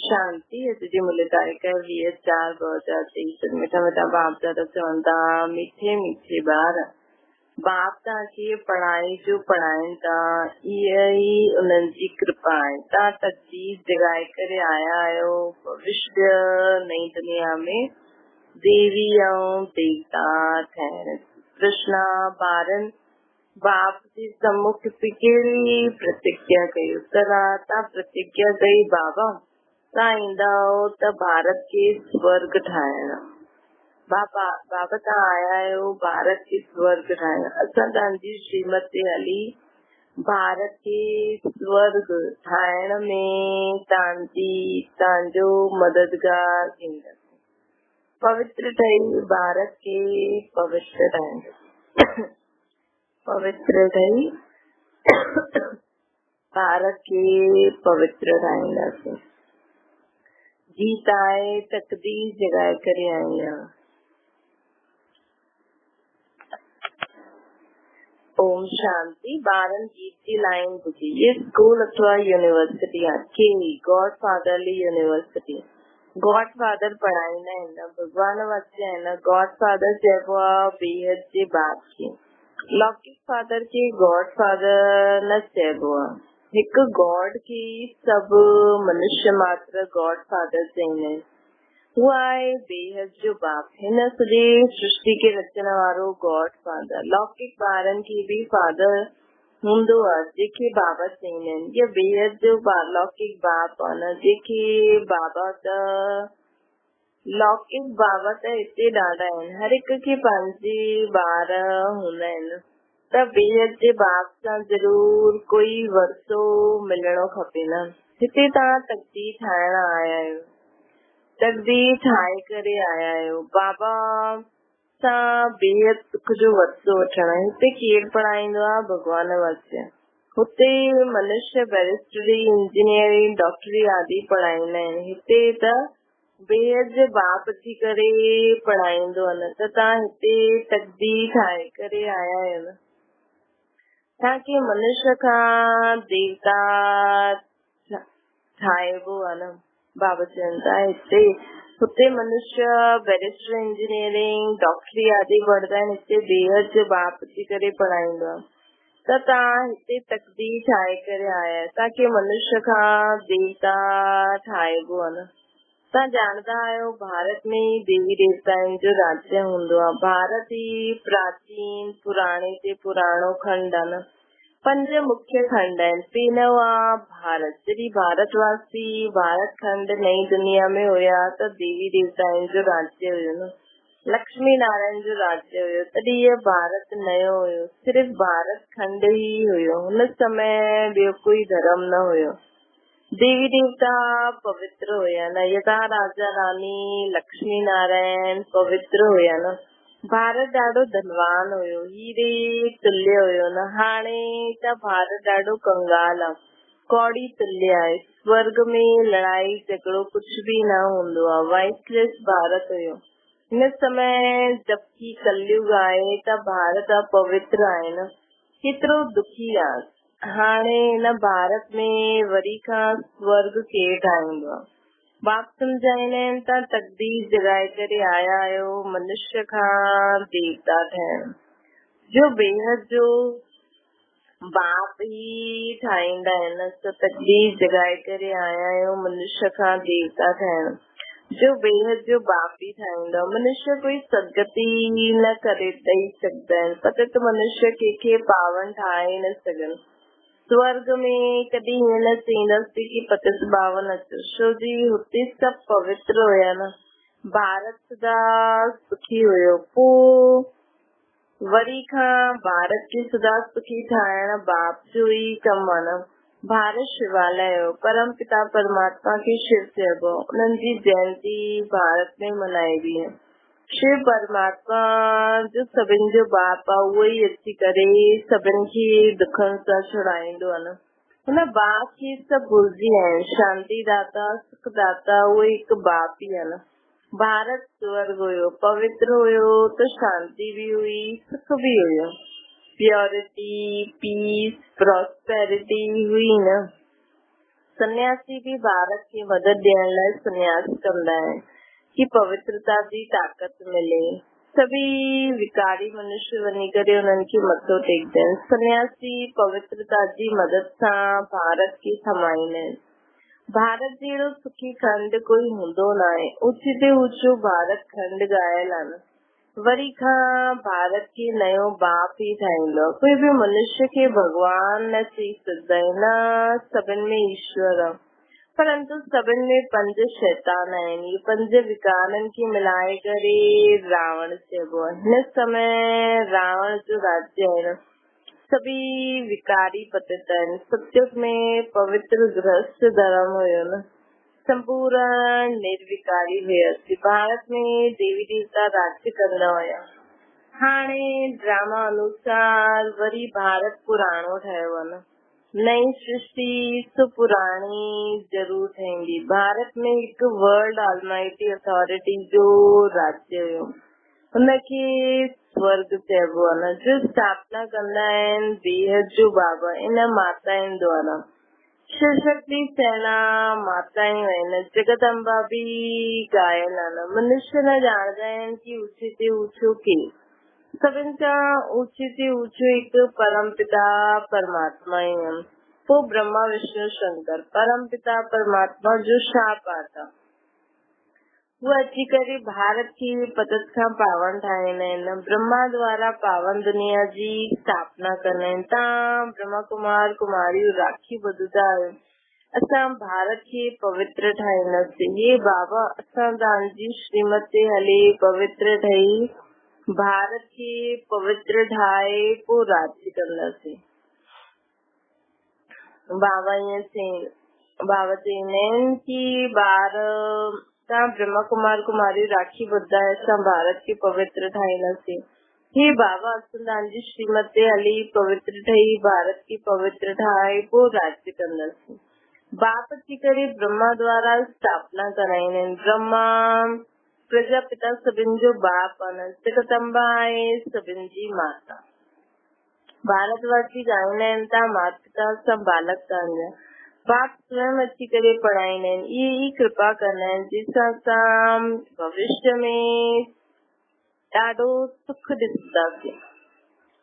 शांति जी मुलाकात कर VS4 2023 मिठा मिठा बाप दादा चवंदा मीठे मीठे ॿार बाप तव्हांखे पढ़ाई जो पढ़ाइनि था इहा ई उन्हनि जी कृपा आहे। तव्हां तकदीर जगाए करे आया आहियो भविष्य नई दुनिया में देवी ऐं देवता ठहण। कृष्णा ॿारनि बाप जी सम्मुख ते कहिड़ी प्रतिज्ञा कयो? तव्हां प्रतिज्ञा कई बाबा तव्हां ईंदा त भारत खे स्वर्ग ठाहिण। बाबा तव्हां आया आहियो भारत खे स्वर्ग ठाहिण। असां तव्हांजी श्रीमत ते हली भारत खे स्वर्ग ठाहिण में तव्हांजो मददगार थींदसि। पवित्र ठही भारत खे पवित्र ठाहींदसि। पवित्र ठही भारत खे पवित्र ठाहींदासीं। गीत आहे तकदीर जगाए करे आई आहियां। ओम शांति। ॿारनि गीत जी लाइन ॿुधी। ये स्कूल अथवा यूनिवर्सिटी आहे कहिड़ी? God fatherly university. God father पढ़ाईंदा आहिनि न, भॻवान वास्ते आहे न। गॉड फादर चइबो आहे बेहद जे बाप खे। लौकिक फादर खे गॉड फादर न चइबो आहे। हिकु गॉड खे सभु मनुष्य मात्र गॉड फादर चईंदा आहिनि। हू आहे बेहद जो बाप। हिन सॼे सृष्टि खे रचण वारो गॉड फादर। लौकिक ॿारनि खे बि फादर हूंदो आहे जंहिंखे बाबा चईंदा आहिनि। इहो बेहद जो लौकिक बाप आहे न, जंहिंखे बाबा त लौकिक बाबा त हिते ॾाढा आहिनि। हर हिक खे पंहिंजे ॿार हूंदा आहिनि त बेहद जे बाप सां जरूर कोई वरसो मिलणो खपे न। हिते तव्हां तकदीर ठाहिण आया आहियो, तकदीर ठाहे करे आया आहियो बाबा सां बेहद सुख जो वरसो वठण। हिते केरु पढ़ाईंदो आहे? भॻवान वास्ते। हुते मनुष्य बैरिस्टरी इंजीनियरिंग डॉक्टरी आदि पढ़ाईंदा आहिनि। हिते त बेहद जे बाप अची करे पढ़ाईंदो आहे न। त तव्हां हिते तकदीर ठाहे करे आया आहियो न। तव्हांखे मनुष्य खां देवता ठाहिबो आहे न। बाबा चवनि था हिते हुते मनुष्य बैरिस्टर इंजीनियरिंग डॉक्टरी आदि पढ़ंदा आहिनि। हिते बेहद जो बाप अची करे पढ़ाईंदो आहे। त तव्हां हिते तकदीर ठाहे करे आया आहियो। तव्हांखे मनुष्य खां देवता ठाहिबो आहे न। तव्हां ॼाणंदा आहियो भारत में देवी देवताउनि जो राज्य हूंदो आहे। भारत ई प्राचीन पुराणे ते पुराणो खंड आहे न। 5 मुख्य खंड आहिनि। पहिरियों आहे भारत। जॾहिं भारतवासी भारत खंड नई दुनिया में हुया त देवी देवताउनि जो राज्य हुयो न। लक्ष्मी नारायण जो राज्य हुयो। तॾहिं इहो भारत नयो हुयो। सिर्फ़ भारत खंड ई हुयो। हुन समय ॿियो कोई धर्म न हुयो। देवी देवता पवित्र हुया न। यदा राजा रानी लक्ष्मी नारायण पवित्र हुया न। भारत ॾाढो धनवान हुयो, हीरे तुल्य हुयो न। हाणे त भारत ॾाढो कंगाल आहे, कौड़ी तुल्य आहे। स्वर्ग में लड़ाई झगड़ो कुझु बि न हूंदो आहे। वाइसलेस भारत हुयो। हिन समय जबकि कलयुग आहे त भारत अपवित्र आहे न। केतिरो दुखी आहे। हाणे हिन भारत में वरी खां स्वर्ग केरु ठाहींदो आहे? बाप सम्झाईंदा आहिनि तव्हां तकदीर जगाए करे आया आहियो मनुष्य खां देवता ठहण। जो बेहद जो बाप ई ठाहींदा आहिनि त तकदीर जगाए करे आया आहियो मनुष्य खां देवता ठहण। जो बेहद जो बाप ई ठाहींदो। मनुष्य कोई सदगति न करे ॾेई सघंदा आहिनि। पतित मनुष्य कंहिंखे पावन ठाहे न सघनि। स्वर्ग में कॾहिं हीअं न चईंदसि कि पतित पावन अचो, छो जी हुते सभु पवित्र हुया न। भारत सदा सुखी हुयो। पोइ वरी खां भारत खे सदा सुखी ठाहिण बाप जो ई कमु आहे न। भारत शिवालय हो। परम पिता परमात्मा खे शिव चइबो। उन्हनि जी जयंती भारत में मल्हाइबी आहे। शिव परमात्मा जो सभिनि जो बाप आहे। उहो ई अची करे सभिनि खे दुखनि सां छुड़ाईंदो आहे न। हुन बाप खे सभु भुलिजी विया आहिनि। शांति दाता सुख दाता उहो हिकु बाप ई आहे न। भारत स्वर्ग हुयो, पवित्र हुयो त शांति भी हुई, सुख भी हुयो। प्योरिटी, पीस, प्रॉस्पेरिटी हुई न। सन्यासी भी भारत की मदद ॾियण लाइ सन्यास कंदा आहिनि कि पवित्रता जी ताकत मिले। सभी विकारी मनुष्य वञी करे उन्हनि खे मथो टेकदा आहिनि। सन्यासी पवित्रता जी मदद सां भारत खे थमाईंदा आहिनि। भारत जहिड़ो सुखी खंड कोई हूंदो न आहे। ऊचे ते ऊचो भारत खंड ॻायल आहे न। वरी खां भारत खे नयो बाप ई ठाहींदो। कोई बि मनुष्य खे भगवान न चई सघंदा आहिनि, न सभिनि में ईश्वर आहे, परंतु सभिनि में 5 शैतान आहिनि। ये 5 विकारनि खे मिलाए करे रावण चइबो आहे। हिन समय रावण जो राज्य आहे न, सभी विकारी पतित आहिनि। सतयुग में पवित्र गृहस्थ धर्म हुयो न, संपूर्ण निर्विकारी हुयसि। भारत में देवी देवता राज्य कंदा हुया। हाणे ड्रामा अनुसार वरी भारत पुराणो ठहियो आहे न। नई सृष्टि पुराणी जरूर ठहींदी। भारत में हिकु वर्ल्ड ऑलमाइटी अथॉरिटी जो राज्य हुयो, हुनखे स्वर्ग चइबो आहे न, जो स्थापना कंदा आहिनि बेहद जो बाबा इन माताउनि द्वारा। शिव शक्ति सेना माताऊं आहिनि। जगदम्बा बि ॻायल आहे न। मनुष्य न ॼाणदा आहिनि कि ऊचे ते ऊचो केरु। सभिनि खां ऊचे ते ऊचो हिकु परम पिता परमात्मा ई आहिनि। पोइ ब्रह्मा विष्णु शंकर। परम पिता परमात्मा जो छा पाठ आहे? वो अची करे भारत खे पतत खां पावन ठाहींदा आहिनि। ब्रह्मा द्वारा पावन दुनिया जी स्थापना कंदा आहिनि। तव्हां ब्रह्मा कुमार कुमारियूं राखी ॿुधंदा आहियो। असां भारत खे पवित्र ठाहींदासीं। हे बाबा, असां तव्हांजी श्रीमत ते हले पवित्र ठही भारत खे पवित्र ठाहे पोइ राज्य कंदासीं। बाबा चईंदा आहिनि कि ॿार तव्हां ब्रह्मा कुमार कुमारी राखी ॿुधंदा आहियो, असां भारत खे पवित्र ठाहींदासीं। हे बाबा, असां तव्हांजी श्रीमत ते हली पवित्र ठही भारत खे पवित्र ठाहे पोइ राज्य कंदासीं। बाप अची करे ब्रह्मा द्वारा स्थापना कराईंदा आहिनि। ब्रह्मा प्रजापिता सभिनि जो बाप आहे। जगदम्बा आहे सभिनि जी माता। भारतवासी ॻाईंदा आहिनि, तव्हां माता पिता सभु बालक तव्हांजा। बाप स्वयं अची करे पढ़ाईंदा आहिनि। इहे ई कृपा कंदा आहिनि जंहिंसां असां भविष्य में ॾाढो सुख ॾिसंदासीं।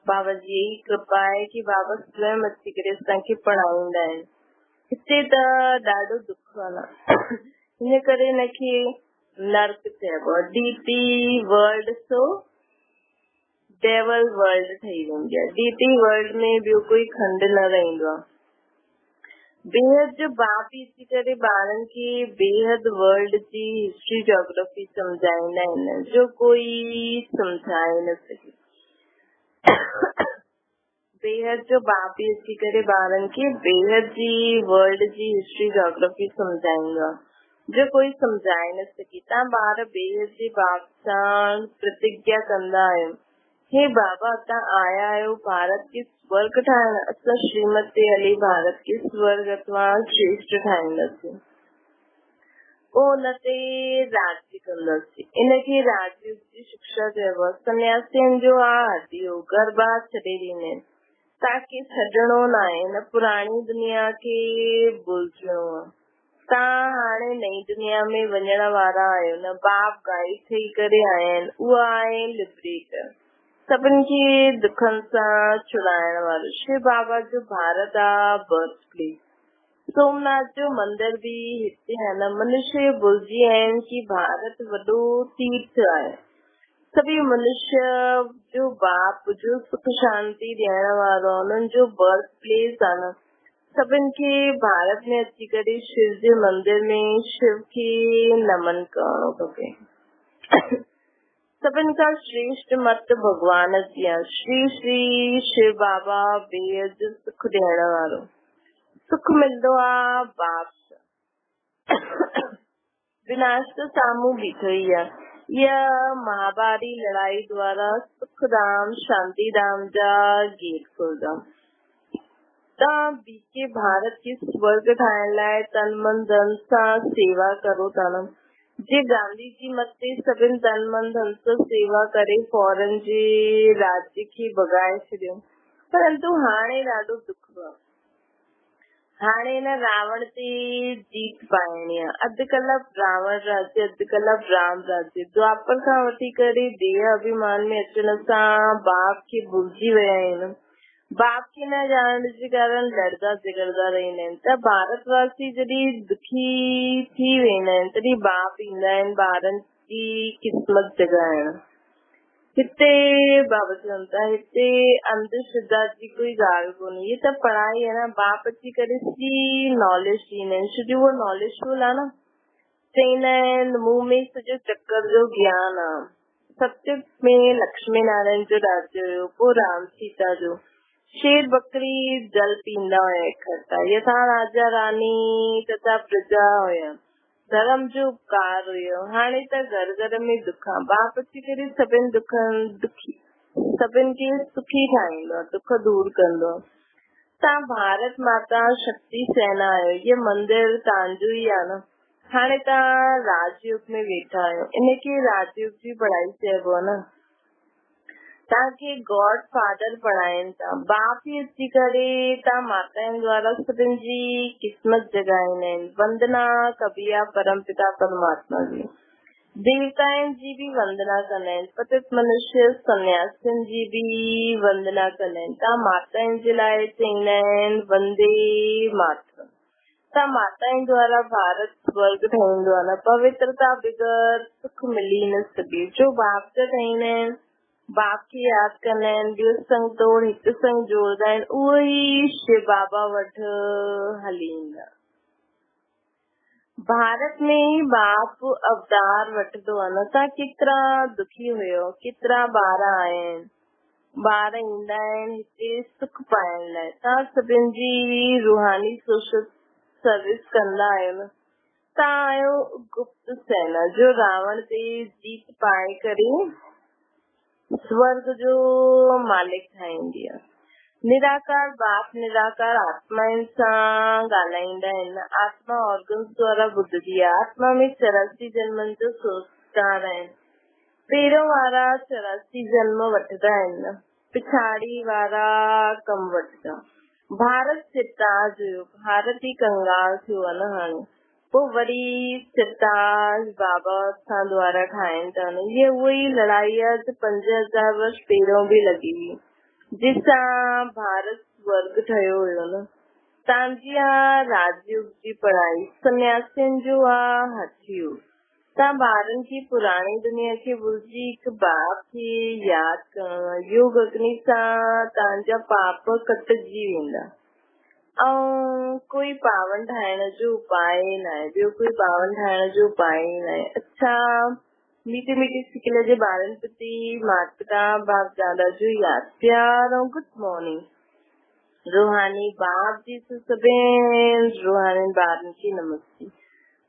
बाबा जी यही कृपा आहे कि बाबा स्वयं अची करे असांखे पढ़ाईंदा आहिनि। हिते त ॾाढो दुख आहे न, हिन करे हिनखे नर्क चइबो आहे। डीटी वर्ल्ड सो डेवल वर्ल्ड ठही वेंदी आहे। डीटी वर्ल्ड में ॿियो कोई खंड न रहंदो आहे। बेहद जो बाप अची करे ॿारनि खे बेहद वर्ल्ड जी हिस्ट्री जोग्राफी सम्झाईंदा आहिनि, जो कोई सम्झाए न सघे। बेहद जो बाप अची करे ॿारनि खे बेहद जी वर्ल्ड जी हिस्ट्री जोग्राफी सम्झाईंदो आहे, जो कोई सम्झाए न सघे। तव्हां ॿार बेहद जे बाप सां प्रतिज्ञा कंदा आहियो, हे बाबा, तव्हां आया आहियो भारत खे स्वर्ग ठाहिण। असां श्रीमत ते हली भारत खे स्वर्ग अथवा श्रेष्ठ ठाहींदासीं। पोइ हुन ते राज्य कंदासीं। इनखे राजयोग जी शिक्षा चइबो आहे। सन्यासियुनि जो हदी हो, घर बार छॾे ॾींदा आहिनि। तव्हांखे छॾणो न आहे, न पुराणी दुनिया खे भुलिजणो आहे। तव्हां हाणे नई दुनिया में वञण वारा आहियो न। बाप गाइड थी करे आया आहिनि। उहा आहे लिबरेटर, सभिनि खे दुखनि सां छुड़ाइण वारो। शिव बाबा जो भारत आहे बर्थ प्लेस। सोमनाथ जो मंदिर भी हिते है न। मनुष्य भुलिजी आहिनि कि भारत वॾो तीर्थ आहे। सभी मनुष्य जो बाप जो सुख शांति ॾियण वारो, उन्हनि जो बर्थ प्लेस आहे न। सभिनि खे भारत में अची करे शिव जे मंदिर में शिव खे नमन करणो खपे। सभिनि खां श्रेष्ठ मत भगवान जी आहे। श्री श्री शिव बाबा बेहद सुख ॾियण वारो। सुख मिलंदो आहे बाप सां। विनाश त साम्हूं बीठो ई आहे। इहा महाभारी लड़ाई द्वारा सुखधाम शांतिधाम जा गेट खुलंदा। तव्हां बीके भारत खे स्वर्ग ठाहिण लाइ तन मन धन सां सेवा करो था न। जे गांधी जी मत ते सभिनि तन मन धन सां सेवा करे फौरन जे राज्य खे भॻाए छॾियो, परंतु हाणे ॾाढो दुख आहे। हाणे न रावण ते जीत पाइणी आहे। अधु कलाक रावण राज्य अधु कलाक राम राज्य। द्वापर खां वठी करे देह अभिमान में अचण सां बाप खे भुलिजी विया आहिनि। बाप खे न ॼाणण जे कारण लड़दा झगड़दा रहंदा आहिनि। त भारतवासी जॾहिं दुखी थी वेंदा आहिनि तॾहिं बाप ईंदा आहिनि ॿारनि जी क़िस्मत जगाइण। हिते बाबा चवनि था हिते अंधश्रद्धा जी कोई ॻाल्हि कोन्हे, ये त पढ़ाई है न। बाप अची करे सिधी नॉलेज ॾींदा आहिनि, छोकी उहो नॉलेजफुल आहे न। चईंदा आहिनि मुंहुं में सॼो चक्कर जो ज्ञान आहे। सत्य में लक्ष्मी नारायण जो राज्य हुयो, पोइ राम सीता जो। शेर बकरी जल पींदा हुया इकट्ठा, यथा राजा रानी तथा प्रजा हुया। धर्म जो उपकार हुयो। हाणे त घर घर में दुख आहे। बाप अची करे सभिनि सभिनि खे सुखी ठाहींदो आहे, दुख दूर कंदो आहे। तव्हां भारत माता शक्ति सेना आहियो, ये मंदिर तव्हांजो ई आहे न। हाणे तव्हां राजयुग में वेठा आहियो, इनखे राजयुग जी पढ़ाई चइबो आहे न। तव्हांखे गॉड फादर पढ़ाइनि था। बाप ई अची करे तव्हां माताउनि द्वारा सभिनि जी क़िस्मत जगाईंदा आहिनि। वंदना कबी आहे परम पिता परमात्मा जी। देवताउनि जी बि वंदना कंदा आहिनि। पतित मनुष्य सन्यासियुनि जी बि वंदना कंदा आहिनि। तव्हां माताउनि जे लाइ चईंदा आहिनि वंदे मातरम। तव्हां माताउनि द्वारा भारत स्वर्ग ठहींदो आहे न। पवित्रता बिगर सुख मिली न सघे। जो बाप जा ठहींदा आहिनि, बाप खे यादि कंदा आहिनि, ॿियो संग तोड़ हिकु संग जोड़दा आहिनि, उहो ई शिव बाबा वटि हली ईंदा। भारत में ई बाप अवतार वठंदो आहे न। तव्हां केतिरा दुखी हुयो, केतिरा ॿार आया आहिनि। ॿार ईंदा आहिनि हिते सुख पाइण लाइ। तव्हां सभिनि जी रूहानी सोशल सर्विस कंदा आहियो न। तव्हां आहियो गुप्त सेना जो रावण ते जीत पाए करे स्वर्ग जो मालिक ठाहींदी आहे। निराकार बाप निराकार आत्माउनि सां ॻाल्हाईंदा आहिनि। आत्मा ऑर्गन्स द्वारा ॿुधदी आहे। आत्मा में 84 जन्मनि जो संस्कार आहिनि। पहिरियों वारा 84 जन्म वठंदा आहिनि, पिछाड़ी वारा कम वठंदा। भारत सिरताज हुयो, भारत ई कंगाल थियो आहे न। हाणे पोइ वरी सिरताज बाबा असां द्वारा ठाहिनि था न। ये उहा लड़ाई आहे 5000 वर्ष पहिरियों बि लॻी हुई, जिसां भारत स्वर्ग ठहियो हुयो न। तव्हांजी आहे राजयुग जी पढ़ाई, सन्यासियुनि जो आहे हठयोग। तव्हां ॿारनि खे पुराणी दुनिया खे भुलिजी हिकु बाप खे यादि करणो। योग अग्नि सां तव्हांजा पाप कटिजी वेंदा। ऐं कोई पावन ठाहिण जो उपाय न आहे, ॿियो कोई पावन ठाहिण जो उपाय न आहे। अच्छा मीठे मीठे सिकल जे ॿारनि प्रति माता पिता बाप दादा जो यादि प्यार ऐं गुड मॉर्निंग। रूहानी बाप जी सभिनि रूहानी ॿारनि खे नमस्ते।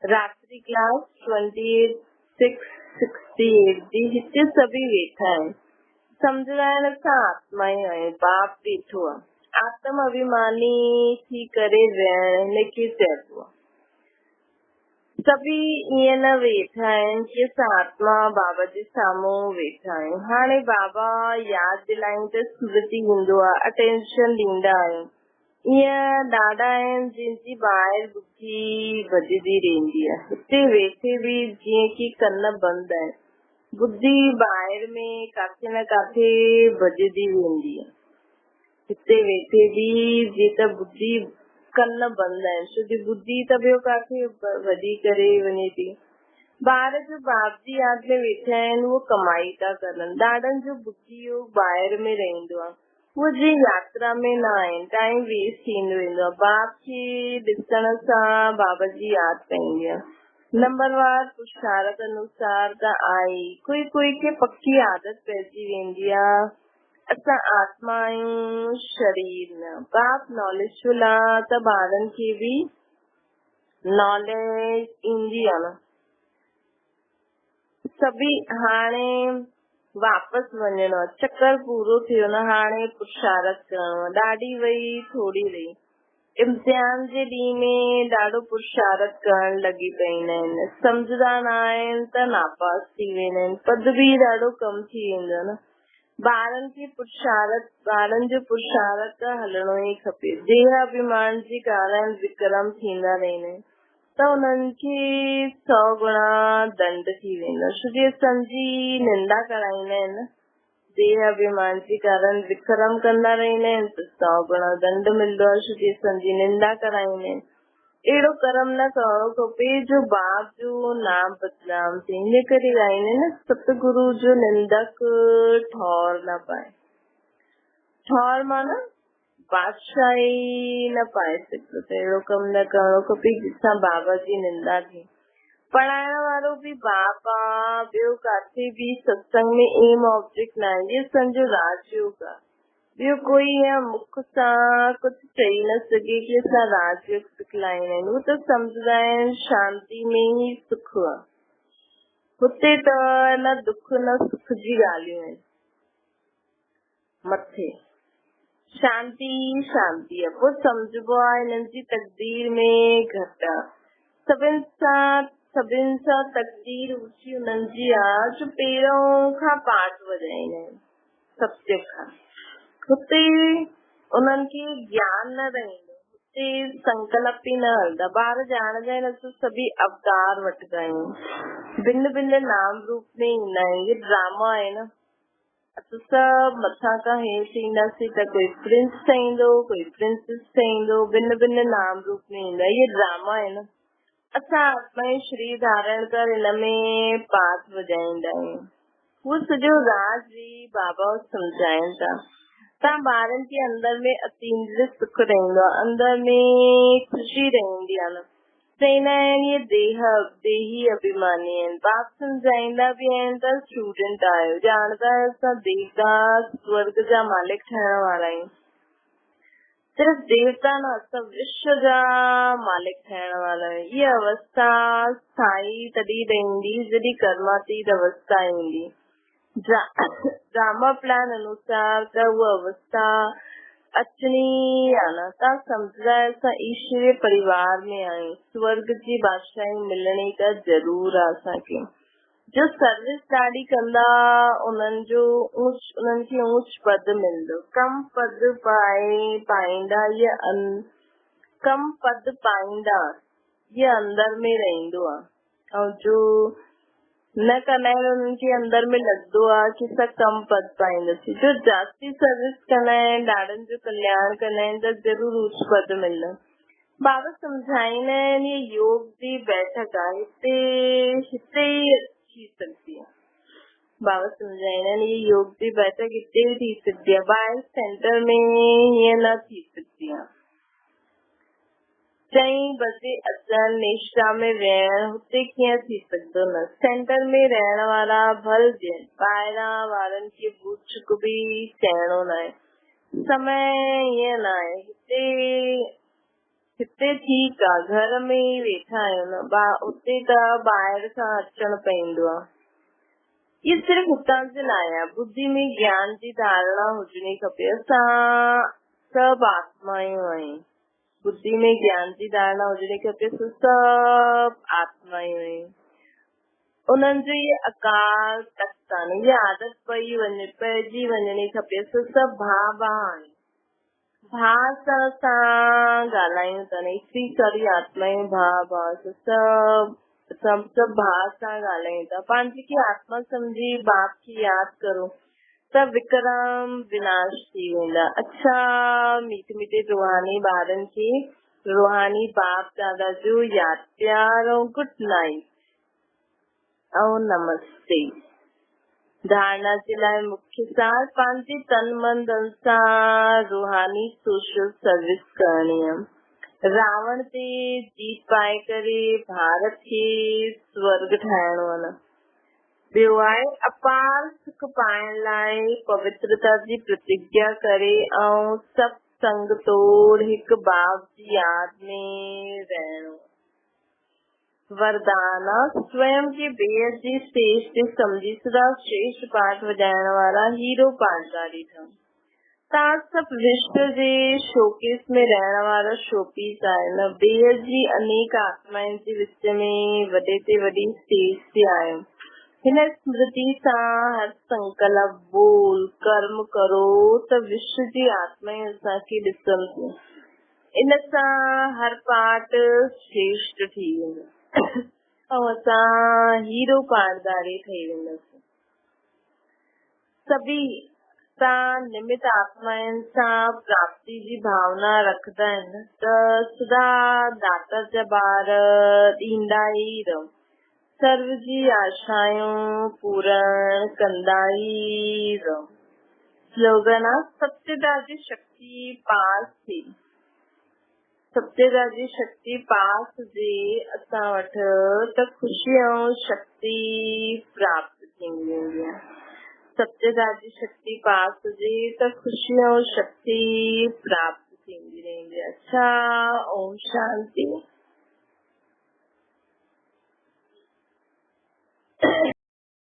रात्रि क्लास 2668 जी हिते सभी वेठा आहिनि। सम्झंदा आहिनि असां आत्मा ई आहियूं, बाप बीठो आहे। आत्म अभिमानी थी करे रहण हिनखे चइबो आहे। सभी ईअं न वेठा आहिनि कि असां आत्मा बाबा जे साम्हूं वेठा आहियूं। हाणे बाबा यादि दिलायूं त स्मृति ईंदो आहे, अटेंशन ॾींदा आहियूं। ईअं ॾाढा आहिनि जंहिंजी ॿाहिरि बुद्धि भॼदी रहंदी आहे। हिते वेठे बि जीअं कि कन बंदि आहिनि, बुद्धि ॿाहिरि में काथे न काथे भॼदी वेंदी आहे। हिते वेठे बि जीअं त बुद्धि कन बंदि आहिनि, छोकी बुद्धि त ॿियो काथे वधी करे वञे थी। ॿार जो बाप जी यादि में वेठा आहिनि, उहो कमाई था करनि। ॾाढनि जो बुद्धि योग ॿाहिरि में रहंदो आहे, उहो जी यात्रा में न आहिनि। टाइम वेस्ट थींदो वेंदो आहे। बाप खे ॾिसण सां बाबा जी यादि पईंदी आहे। नंबरवार पुरुषार्थ अनुसार त आई, कोई कोई खे पक्की आदत पइजी वेंदी आहे। असां आत्मा आहियूं, शरीर न। बाप नॉलेजफुल आहे त ॿारनि खे बि नॉलेज ईंदी आहे न। सभी हाणे वापसि वञणो आहे, चक्कर पूरो थियो न। हाणे पुरुषार्थ करणो आहे। ॾाढी वई थोरी रही। इम्तिहान जे ॾींहं में ॾाढो पुरुषार्थ करण लॻी पईंदा आहिनि। सम्झदा न आहिनि त नापास थी वेंदा आहिनि। पद बि ॾाढो कम थी वेंदो आहे न। ॿारनि जो पुरुषार्थ हलणो ई खपे। देह अभिमान जे कारण विक्रम थींदा रहनि त उन्हनि खे 100 गुणा दंड थी वेंदो। श्री संजी निंदा कराईंदा आहिनि। देह अभिमान जे कारण विक्रम कंदा रहंदा आहिनि त 100 गुणा दंड मिलंदो आहे। श्री संजी निंदा कराईंदा आहिनि। अहिड़ो कर्म न करणो खपे जो बाप जो नाम बदनाम थिए। इन करे आहिनि न सतगुरु जो निंदक ठौर न पाए। ठौर माना बादशाही न पाए सघंदो। त अहिड़ो कमु न करणो खपे जिसां बाबा जी निंदा थिए। पढ़ाइण वारो बि बाप आहे। ॿियो काथे बि सत्संग में एम ऑब्जेक्ट न आहे। ये संजो राजयोग आहे। ॿियो कोई मुख सां कुझु चई न सघे कि असां राजयोग सिखलाईंदा आहिनि। हू त सम्झंदा आहिनि शांति में ई सुख आहे। हुते त न दुख न सुख जी ॻाल्हियूं आहिनि। मथे शांति शांति आहे। पोइ सम्झबो आहे हिननि जी तकदीर में घटि आहे। सभिनि सां तकदीर ऊची हुननि जी आहे जो पहिरों खां पाठ वॼाईंदा आहिनि सत्य खां। हुते उन्हनि खे ज्ञान न रहंदो। हुते संकल्प ई न हलंदा। ॿार ॼाणंदा आहिनि असां सभी अवतार वठंदा आहियूं। भिन्न भिन्न नाम रूप में ईंदा आहिनि। ये ड्रामा आहे न। असां सभु मथां खां हेठि ईंदासीं त कोई प्रिंस ठहींदो, कोई प्रिंसेस ठहींदो। भिन्न भिन्न नाम रूप में ईंदा। ये ड्रामा आहे न। असां आत्मा जी शरीर धारण कर हिनमें पाठ वॼाईंदा आहियूं। उहो सॼो राज बि बाबा सम्झाइनि था। तव्हां ॿारनि जे अंदर में अतीन्द्रिय सुख रहंदो आहे। अंदर में ख़ुशी रहंदी आहे न। चईंदा आहिनि ये देही अभिमानी आहिनि। बाप सम्झाईंदा बि आहिनि त स्टूडेंट आहियो। ॼाणदा आहियो असां देवता स्वर्ग जा मालिक ठहण वारा आहियूं। सिर्फ देवता न असां विश्व जा मालिक ठहण वारा आहियूं। ये अवस्था स्थाई तॾहिं रहंदी जॾहिं कर्मातीत अवस्था ईंदी। ड्रामा प्लान अनुसार त उहा अवस्था अचणी आहे न। तव्हां सम्झंदा आहियो असां ईश्वरीय परिवार में आहियूं। स्वर्ग जी बादशाही मिलणी त ज़रूर आहे असांखे। जो सर्विस ॾाढी कंदा उन्हनि खे ऊंच पद मिलंदो। कम पद पाईंदा ये अंदर में रहंदो आहे। ऐं जो न कंदा आहिनि उन्हनि खे अंदर में लॻंदो आहे कि असां कम पद पाईंदासीं। जो जास्ती सर्विस कंदा आहिनि, ॾाढनि जो कल्याण कंदा आहिनि त ज़रूर ऊंच पद मिलंदो। बाबा सम्झाईंदा आहिनि ये योग जी बैठक आहे। हिते ई थी सकती है। बाबा सम्झाईंदा आहिनि ये योग जी बैठक हिते ई थी सकती आहे। ॿाहिरि सेंटर में हीअं न थी सकती आहे। 4 बजे अचनि निष्ठा में वेहण हुते कीअं थी सघंदो न। सेंटर में रहण वारा भल ॾियनि। ॿाहिरां वारनि खे भूत चुक बि चइणो न आहे। समय ईअं न आहे। हिते ठीकु आहे। घर में ई वेठा आहियूं न। उते त ॿाहिरि खां अचणु पवंदो आहे। ये सिर्फ़ हुतां जो न आहे। बुद्धि में ज्ञान जी धारणा हुजणी खपे। असां सभु आत्मायूं आहियूं। बुद्धि में ज्ञान जी धारणा हुजणी खपे। सभु आत्मायूं आहियूं। उन्हनि जो ये अकाल तख्त आहे। ये आदत पइजी वञणी खपे। सभु भाउ आहिनि। भाउ सां असां ॻाल्हायूं था न। एतिरी सारी आत्मायूं भाउ सभु भाउ सां ॻाल्हायूं था। पंहिंजी खे आत्मा सम्झी बाप खे यादि करो त विक्रम विनाश थी वेंदा। अच्छा मीठे मीठे रूहानी ॿारनि खे रूहानी बाप दादा जो यादि प्यार ऐं गुड नाइट ऐं नमस्ते। धारणा जे लाइ मुख्य सार पंहिंजे तन मन धन सां रूहानी सोशल सर्विस करणी आहे। रावण ते जीत पाए करे भारत खे स्वर्ग ठाहिणो आहे न। ॿियो आहे अपार सुख पाइण लाइ पवित्रता जी प्रतिज्ञा करे ऐं सभु संग तोड़ हिकु बाप जी यादि में रहणो। वरदान स्वयं के बेहद जी स्टेज ते समझी सदा श्रेष्ठ पाठ वॼाइण वारा हीरो पाठधारी ठहनि। तव्हां सभु विश्व जे शोकेस में रहण वारा शोपीस आहियो। बेहद जी अनेक आत्माउनि जे विच में वॾे ते वॾी स्टेज ते आहियो। हिन स्मृति सां हर संकल्प बोल कर्म करो त विश्व जी आत्मा ई असांखे ॾिसंदी। इन सां हर पार्ट श्रेष्ठ थी वेंदो ऐं असां हीरो पारदारी ठही वेंदासीं। सभी तव्हां निमित आत्माउनि सां प्राप्ति जी भावना रखंदा आहिनि त सदा दाता जा ॿार ॾींदा ई रहो, सर्व जी आशायूं पूरण कंदा ई रहो। स्लोगन आहे सत्यता जी शक्ति पास थी, सत्यता जी शक्ति पास हुजे असां वटि त ख़ुशी ऐं शक्ति प्राप्त थींदी वेंदी आहे। सत्यता जी शक्ति पास हुजे त ख़ुशी ऐं शक्ति प्राप्त थींदी रहंदी आहे। अच्छा, ओम शांति।